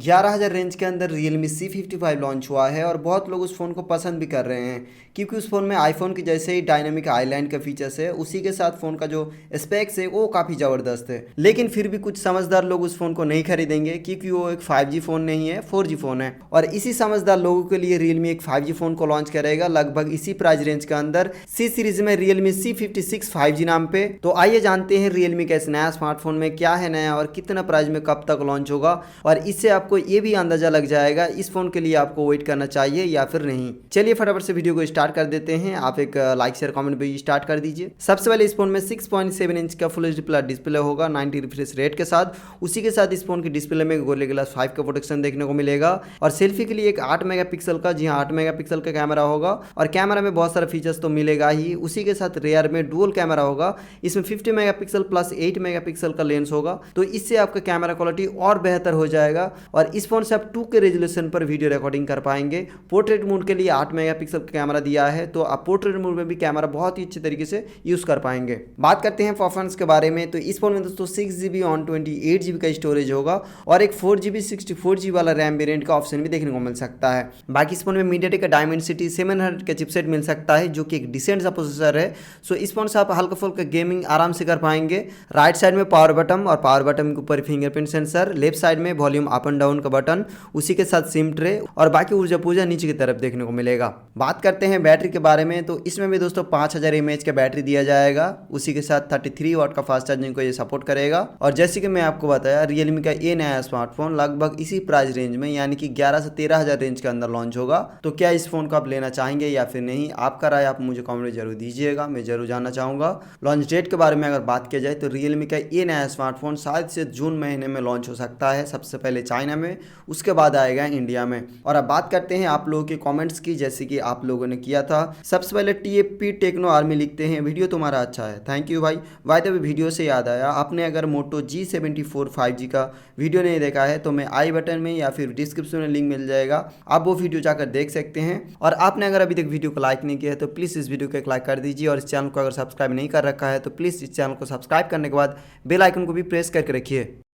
11,000 range के अंदर Realme C55 launch हुआ है और बहुत लोग उस फ़ोन को पसंद भी कर रहे हैं क्योंकि उस फ़ोन में आईफोन के जैसे ही डायनामिक आईलाइट का फीचर्स है। उसी के साथ फ़ोन का जो स्पेक्स है वो काफ़ी ज़बरदस्त है, लेकिन फिर भी कुछ समझदार लोग उस फ़ोन को नहीं खरीदेंगे क्योंकि वो एक 5G फ़ोन नहीं है, 4G फ़ोन है। और इसी समझदार लोगों के लिए Realme एक 5G फ़ोन को लॉन्च करेगा लगभग इसी प्राइस रेंज के अंदर C सीरीज में Realme C56 5G नाम पे। तो आइए जानते हैं Realme के इस नया स्मार्टफोन में क्या है नया और कितना प्राइस में कब तक लॉन्च होगा, और इससे आपको ये भी अंदाजा लग जाएगा इस फोन के लिए आपको वेट करना चाहिए या फिर नहीं। चलिए फटाफट से वीडियो को स्टार्ट कर देते हैं। आप एक लाइक शेयर कमेंट भी स्टार्ट कर दीजिए। सबसे पहले इस फोन में 6.7 इंच का फुल एचडी प्लस डिस्प्ले होगा 90 रिफ्रेश रेट के साथ। उसी के साथ इस फोन की डिस्प्ले में गोरिल्ला ग्लास 5 का प्रोटेक्शन देखने को मिलेगा और सेल्फी के लिए एक 8 मेगापिक्सल का, जी हाँ 8 मेगापिक्सल का कैमरा होगा। और कैमरा में बहुत सारे फीचर्स तो मिलेगा ही, उसी के साथ रेयर में डुअल कैमरा होगा। इसमें 50 मेगापिक्सल प्लस 8 मेगापिक्सल का लेंस होगा, तो इससे आपका कैमरा क्वालिटी और बेहतर हो जाएगा। और इस फोन से आप 2K रेजोल्यूशन पर वीडियो रिकॉर्डिंग कर पाएंगे। पोर्ट्रेट मोड के लिए 8 मेगापिक्सल का कैमरा दिया है, तो आप पोर्ट्रेट मोड में भी कैमरा बहुत ही अच्छे तरीके से यूज कर पाएंगे। बात करते हैं परफॉर्मेंस के बारे में, तो इस फोन में दोस्तों 6GB ऑन 28GB का स्टोरेज होगा और एक 4GB 64GB वाला रैम वेरिएंट का ऑप्शन भी देखने को मिल सकता है। बाकी इस फोन में मीडियाटेक का डायमेंसिटी 700 का चिपसेट मिल सकता है, जो कि एक डिसेंट सा प्रोसेसर है। सो इस फोन से आप हल्का फुल्का गेमिंग आराम से कर पाएंगे। राइट साइड में पावर बटन और पावर बटन के ऊपर फिंगरप्रिंट सेंसर, लेफ्ट साइड में वॉल्यूम अप एंड डाउन का बटन, उसी के साथ सिम ट्रे और बाकी ऊर्जा पूजा नीचे की तरफ देखने को मिलेगा। बात करते हैं बैटरी के बारे में, तो इसमें भी दोस्तों 5000 mAh का बैटरी दिया जाएगा। उसी के साथ 33 वाट का फास्ट चार्जिंग को ये सपोर्ट करेगा। और जैसे कि मैं आपको बताया, Realme का ये नया स्मार्टफोन लगभग इसी प्राइस रेंज में यानी कि 11 से 13,000 रेंज के अंदर लॉन्च होगा। तो क्या इस फोन को आप लेना चाहेंगे या फिर नहीं? आपका राय आप मुझे कमेंट में जरूर दीजिएगा, मैं जरूर जानना चाहूँगा। लॉन्च डेट के बारे में अगर बात किया जाए तो Realme का ये नया स्मार्टफोन शायद से जून महीने में लॉन्च हो सकता है, सबसे पहले चाइना में, उसके बाद आएगा इंडिया में। और अब बात करते हैं आप लोगों के कमेंट्स की, जैसे कि आप लोगों ने किया था। सबसे पहले TFP टेक्नो आर्मी लिखते हैं, वीडियो तुम्हारा अच्छा है, थैंक यू भाई। बाय द वे वीडियो से याद आया, आपने अगर मोटो G74 5G का वीडियो नहीं देखा है तो मैं आई बटन में या फिर डिस्क्रिप्शन में लिंक मिल जाएगा, आप वो वीडियो जाकर देख सकते हैं। और आपने अगर अभी तक वीडियो को लाइक नहीं किया है तो प्लीज़ इस वीडियो को एक लाइक कर दीजिए, और इस चैनल को अगर सब्सक्राइब नहीं कर रखा है तो प्लीज़ इस चैनल को सब्सक्राइब करने के बाद बेल आइकन को भी प्रेस करके रखिए।